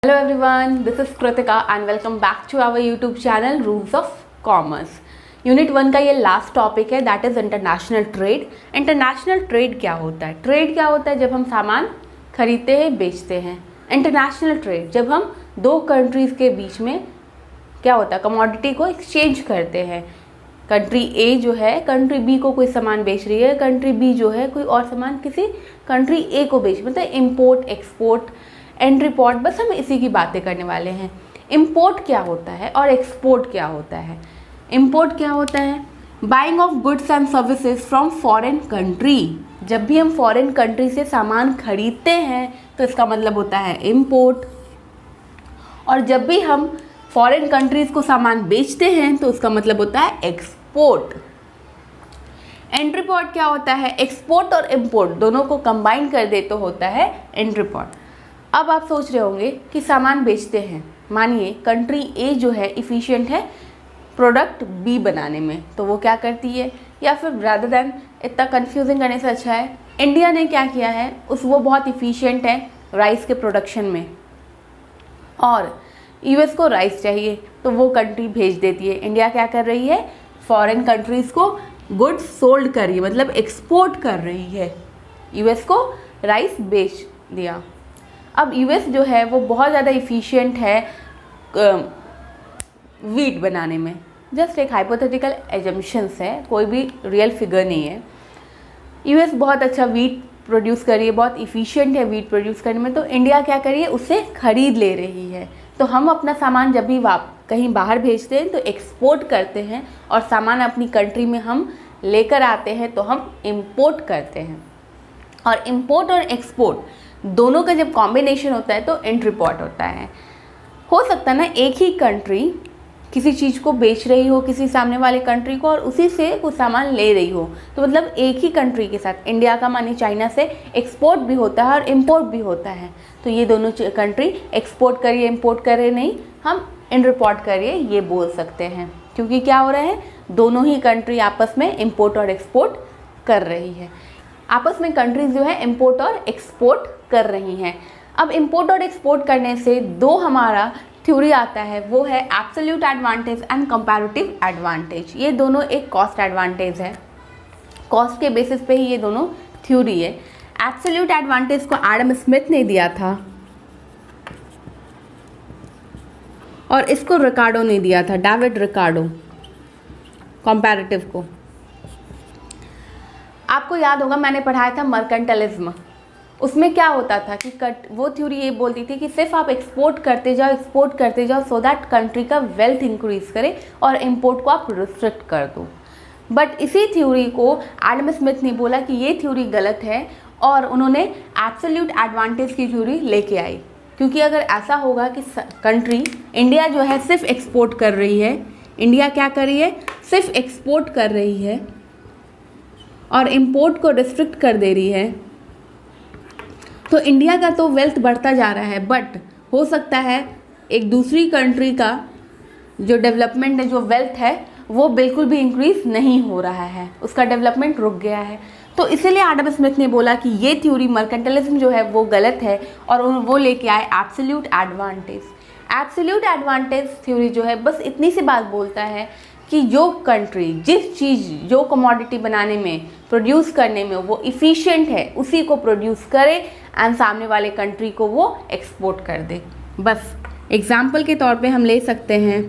Hello everyone, this is Kritika and welcome back to our YouTube channel Rules of Commerce. Unit 1 का ये last topic है, that is international trade. International trade क्या होता है? Trade क्या होता है? जब हम सामान खरीदते हैं, बेचते हैं. इंटरनेशनल ट्रेड जब हम दो कंट्रीज़ के बीच में क्या होता है, कमोडिटी को एक्सचेंज करते हैं. कंट्री ए जो है कंट्री बी को कोई सामान बेच रही है, कंट्री बी जो है कोई और सामान किसी कंट्री ए को बेच, मतलब इम्पोर्ट एक्सपोर्ट एंट्री पॉट. बस हम इसी की बातें करने वाले हैं. इम्पोर्ट क्या होता है और एक्सपोर्ट क्या होता है? इम्पोर्ट क्या होता है? Buying of goods and services from foreign country. जब भी हम फॉरेन कंट्री से सामान खरीदते हैं तो इसका मतलब होता है इम्पोर्ट. और जब भी हम फॉरेन कंट्रीज़ को सामान बेचते हैं तो उसका मतलब होता है एक्सपोर्ट. एंट्री पॉट क्या होता है? एक्सपोर्ट और इम्पोर्ट दोनों को कंबाइन कर दे तो होता है एंट्री पॉट. अब आप सोच रहे होंगे कि सामान बेचते हैं, मानिए कंट्री ए जो है इफ़िशियंट है प्रोडक्ट बी बनाने में, तो वो क्या करती है, या फिर रादर दैन इतना कंफ्यूजिंग करने से अच्छा है इंडिया ने क्या किया है, वो बहुत इफ़िशियंट है राइस के प्रोडक्शन में और यूएस को राइस चाहिए तो वो कंट्री भेज देती है. इंडिया क्या कर रही है? फॉरेन कंट्रीज़ को गुड्स सोल्ड कर रही है, मतलब एक्सपोर्ट कर रही है. यूएस को राइस बेच दिया. अब यूएस जो है वो बहुत ज़्यादा इफ़िशियंट है वीट बनाने में. जस्ट एक हाइपोथेटिकल एजम्पशंस है, कोई भी रियल फिगर नहीं है. यूएस बहुत अच्छा वीट प्रोड्यूस कर रही है, बहुत इफ़िशियंट है वीट प्रोड्यूस करने में, तो इंडिया क्या कर रही है, उससे ख़रीद ले रही है. तो हम अपना सामान जब भी कहीं बाहर भेजते हैं तो एक्सपोर्ट करते हैं और सामान अपनी कंट्री में हम लेकर आते हैं तो हम इम्पोर्ट करते हैं. और इम्पोर्ट और एक्सपोर्ट दोनों का जब कॉम्बिनेशन होता है तो एंट्री पॉट होता है. हो सकता है ना एक ही कंट्री किसी चीज़ को बेच रही हो किसी सामने वाले कंट्री को और उसी से कुछ सामान ले रही हो, तो मतलब एक ही कंट्री के साथ इंडिया का माने चाइना से एक्सपोर्ट भी होता है और इम्पोर्ट भी होता है. तो ये दोनों कंट्री एक्सपोर्ट करिए इम्पोर्ट करिए नहीं, हम एंट्री पॉट करिए ये बोल सकते हैं, क्योंकि क्या हो रहा है, दोनों ही कंट्री आपस में इम्पोर्ट और एक्सपोर्ट कर रही है. आपस में कंट्रीज जो है इंपोर्ट और एक्सपोर्ट कर रही हैं. अब इंपोर्ट और एक्सपोर्ट करने से दो हमारा थ्योरी आता है, वो है absolute advantage and comparative advantage. ये दोनों एक कॉस्ट एडवांटेज है, कॉस्ट के बेसिस पे ही ये दोनों थ्योरी है. एब्सोल्यूट एडवांटेज को एडम स्मिथ ने दिया था और इसको रिकार्डो ने दिया था, डेविड रिकार्डो. कंपैरेटिव को आपको याद होगा मैंने पढ़ाया था मर्केंटलिज्म. उसमें क्या होता था कि वो थ्योरी ये बोलती थी कि सिर्फ आप एक्सपोर्ट करते जाओ सो दैट कंट्री का वेल्थ इंक्रीज करे और इंपोर्ट को आप रिस्ट्रिक्ट कर दो. बट इसी थ्योरी को एडम स्मिथ ने बोला कि ये थ्योरी गलत है और उन्होंने एब्सोल्यूट एडवांटेज की थ्योरी लेके आई. क्योंकि अगर ऐसा होगा कि कंट्री इंडिया जो है सिर्फ एक्सपोर्ट कर रही है, इंडिया क्या कर रही है, सिर्फ एक्सपोर्ट कर रही है और इंपोर्ट को रिस्ट्रिक्ट कर दे रही है, तो इंडिया का तो वेल्थ बढ़ता जा रहा है, बट हो सकता है एक दूसरी कंट्री का जो डेवलपमेंट है, जो वेल्थ है, वो बिल्कुल भी इंक्रीज नहीं हो रहा है, उसका डेवलपमेंट रुक गया है. तो इसीलिए एडम स्मिथ ने बोला कि ये थ्योरी मर्केंटलिज्म जो है वो गलत है और वो लेके आए absolute advantage. Absolute advantage theory जो है बस इतनी सी बात बोलता है कि जो कंट्री जिस चीज़ जो कमोडिटी बनाने में प्रोड्यूस करने में वो इफ़िशियंट है उसी को प्रोड्यूस करे एंड सामने वाले कंट्री को वो एक्सपोर्ट कर दे. बस एग्जाम्पल के तौर पे हम ले सकते हैं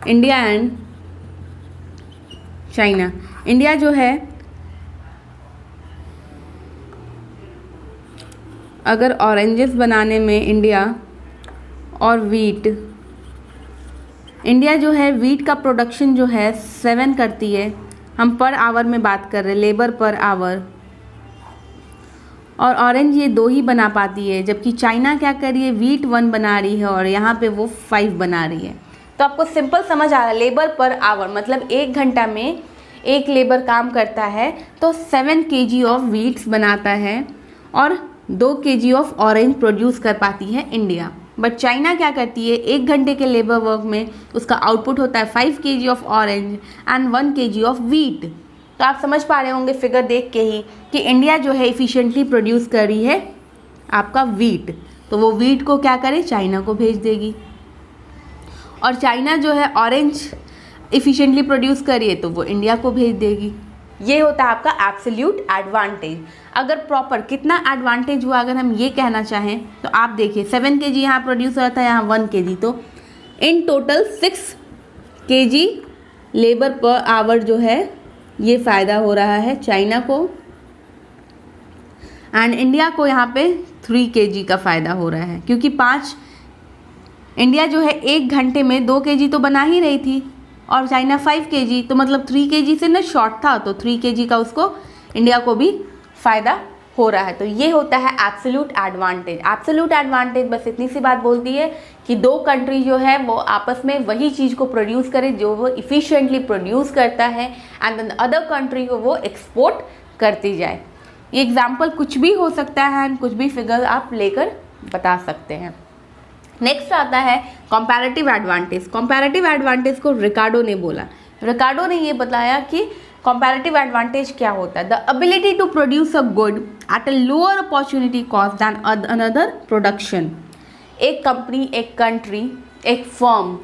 इंडिया एंड चाइना. इंडिया जो है अगर ऑरेंजेस बनाने में इंडिया और इंडिया जो है वीट का प्रोडक्शन जो है 7 करती है, हम पर आवर में बात कर रहे हैं, लेबर पर आवर, और ऑरेंज ये 2 ही बना पाती है, जबकि चाइना क्या कर रही है, वीट 1 बना रही है और यहाँ पे वो 5 बना रही है. तो आपको सिंपल समझ आ रहा है, लेबर पर आवर मतलब 1 घंटा में एक लेबर काम करता है तो 7 kg ऑफ वीट्स बनाता है और 2 kg ऑफ ऑरेंज प्रोड्यूस कर पाती है इंडिया. बट चाइना क्या करती है, 1 घंटे के लेबर वर्क में उसका आउटपुट होता है 5 kg of orange and 1 kg of wheat. तो आप समझ पा रहे होंगे फिगर देख के ही कि इंडिया जो है इफ़िशिएंटली प्रोड्यूस कर रही है आपका वीट, तो वो वीट को क्या करे, चाइना को भेज देगी। और चाइना जो है ऑरेंज इफ़िशिएंटली प्रोड्यूस करिए तो वो इंडिया को भेज देगी। ये होता है आपका एब्सोल्यूट एडवांटेज। अगर प्रॉपर कितना एडवांटेज हुआ अगर हम ये कहना चाहें तो आप देखिए 7 kg यहाँ प्रोड्यूस हो रहा था, यहाँ 1 kg, तो in total 6 kg labour per hour जो है ये फ़ायदा हो रहा है चाइना को, एंड इंडिया को यहाँ पे 3 kg का फ़ायदा हो रहा है, क्योंकि इंडिया जो है 1 घंटे में 2 kg तो बना ही रही थी और चाइना 5 kg, तो मतलब 3 kg से ना शॉर्ट था, तो 3 kg का उसको इंडिया को भी फ़ायदा हो रहा है। तो ये होता है एब्सोल्यूट एडवांटेज। एब्सोल्यूट एडवांटेज बस इतनी सी बात बोलती है कि दो कंट्री जो है वो आपस में वही चीज़ को प्रोड्यूस करे जो वो इफ़िशिएंटली प्रोड्यूस करता है, एंड देन अदर कंट्री को वो एक्सपोर्ट करती जाए। ये एग्जाम्पल कुछ भी हो सकता है एंड कुछ भी फिगर आप लेकर बता सकते हैं। नेक्स्ट आता है कंपैरेटिव एडवांटेज। कंपैरेटिव एडवांटेज को रिकार्डो ने बोला। रिकार्डो ने ये बताया कि कंपैरेटिव एडवांटेज क्या होता है, the ability to produce a good at a lower opportunity cost than another production. एक कंपनी, एक कंट्री, एक फर्म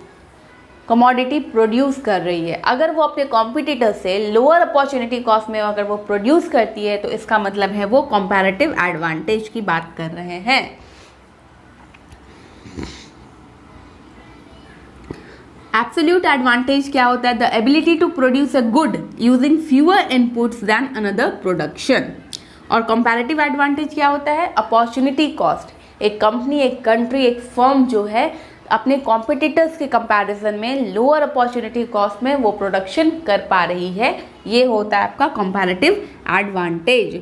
कमोडिटी प्रोड्यूस कर रही है, अगर वो अपने कॉम्पिटिटर से लोअर अपॉर्चुनिटी कॉस्ट में अगर वो प्रोड्यूस करती है तो इसका मतलब है वो कंपैरेटिव एडवांटेज की बात कर रहे हैं। एब्सोल्यूट एडवांटेज क्या होता है, the ability to produce a good using fewer inputs than another production. और कंपैरेटिव एडवांटेज क्या होता है, अपॉर्चुनिटी कॉस्ट। एक कंपनी, एक कंट्री, एक फर्म जो है अपने कॉम्पिटिटर्स के कंपैरिजन में लोअर अपॉर्चुनिटी कॉस्ट में वो प्रोडक्शन कर पा रही है, ये होता है आपका कंपैरेटिव एडवांटेज।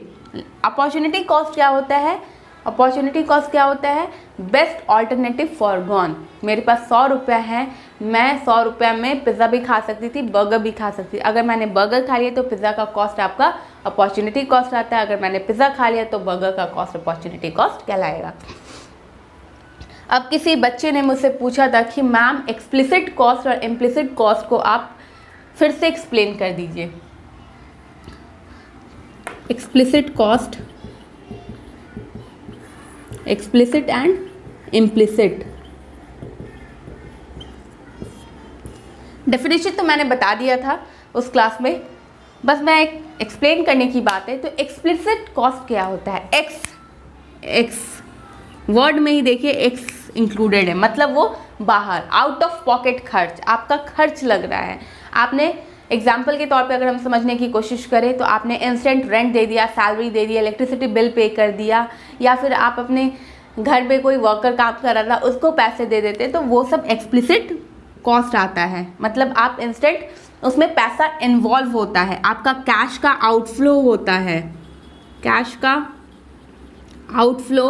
अपॉर्चुनिटी कॉस्ट क्या होता है, अपॉर्चुनिटी कॉस्ट क्या होता है, बेस्ट ऑल्टरनेटिव फॉर गॉन। मेरे पास 100 रुपये हैं, मैं 100 रुपये में पिज़्ज़ा भी खा सकती थी, बर्गर भी खा सकती थी। अगर मैंने बर्गर खा लिया तो पिज़्ज़ा का कॉस्ट आपका अपॉर्चुनिटी कॉस्ट आता है, अगर मैंने पिज़्ज़ा खा लिया तो बर्गर का कॉस्ट अपॉर्चुनिटी कॉस्ट कहलाएगा। अब किसी बच्चे ने मुझसे पूछा था कि मैम एक्सप्लिसिट कॉस्ट और इम्प्लिसिट कॉस्ट को आप फिर से एक्सप्लेन कर दीजिए। Explicit cost, explicit and implicit. Definition तो मैंने बता दिया था उस क्लास में, बस मैं एक एक्सप्लेन करने की बात है। तो एक्सप्लिसिट कॉस्ट क्या होता है, एक्स वर्ड में ही देखिए एक्स इंक्लूडेड है, मतलब वो बाहर आउट ऑफ पॉकेट खर्च, आपका खर्च लग रहा है। आपने एग्जाम्पल के तौर पे अगर हम समझने की कोशिश करें तो आपने इंस्टेंट रेंट दे दिया, सैलरी दे दिया, इलेक्ट्रिसिटी बिल पे कर दिया, या फिर आप अपने घर पे कोई वर्कर काम कर रहा था उसको पैसे दे देते, तो वो सब एक्सप्लिसिट कॉस्ट आता है। मतलब आप इंस्टेंट उसमें पैसा इन्वॉल्व होता है, आपका कैश का आउटफ्लो होता है, कैश का आउटफ्लो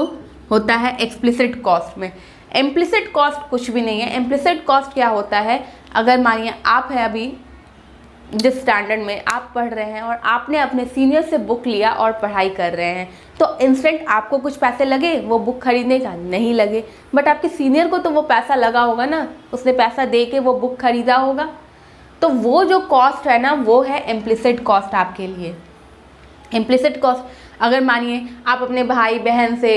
होता है एक्सप्लिसिट कॉस्ट में। इम्प्लिसिट कॉस्ट कुछ भी नहीं है। इम्प्लिसिट कॉस्ट क्या होता है, अगर मानिए आप है अभी जिस स्टैंडर्ड में आप पढ़ रहे हैं और आपने अपने सीनियर से बुक लिया और पढ़ाई कर रहे हैं, तो इंस्टेंट आपको कुछ पैसे लगे वो बुक खरीदने का, नहीं लगे, बट आपके सीनियर को तो वो पैसा लगा होगा ना, उसने पैसा दे के वो बुक खरीदा होगा। तो वो जो कॉस्ट है ना वो है इम्प्लिसिट कॉस्ट आपके लिए। इम्प्लिसिट कॉस्ट अगर मानिए आप अपने भाई बहन से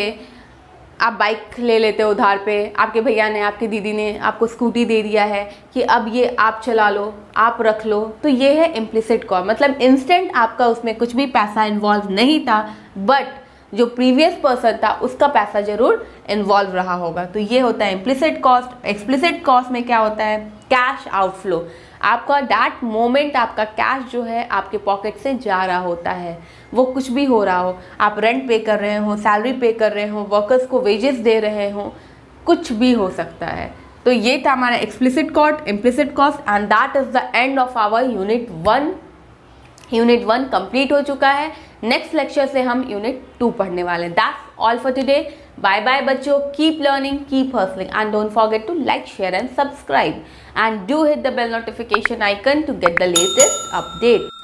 आप बाइक ले लेते हो उधार पे, आपके भैया ने, आपकी दीदी ने आपको स्कूटी दे दिया है कि अब ये आप चला लो, आप रख लो, तो ये है इम्प्लिसिट कॉस्ट। मतलब इंस्टेंट आपका उसमें कुछ भी पैसा इन्वॉल्व नहीं था, बट जो प्रीवियस पर्सन था उसका पैसा जरूर इन्वॉल्व रहा होगा, तो ये होता है इम्प्लिसिट कॉस्ट। एक्सप्लिसिट कॉस्ट में क्या होता है, कैश आउटफ्लो, आपका दैट मोमेंट आपका कैश जो है आपके पॉकेट से जा रहा होता है, वो कुछ भी हो रहा हो, आप रेंट पे कर रहे हो, सैलरी पे कर रहे हो, वर्कर्स को वेजेस दे रहे हो, कुछ भी हो सकता है। तो ये था हमारा explicit cost, implicit cost, and that is the end of our unit 1। Unit 1 complete हो चुका है। नेक्स्ट लेक्चर से हम यूनिट 2 पढ़ने वाले हैं। That's all for today. Bye bye बच्चों, keep learning, keep hustling, and don't forget to like, share and subscribe, and do hit the bell notification icon to get the latest update.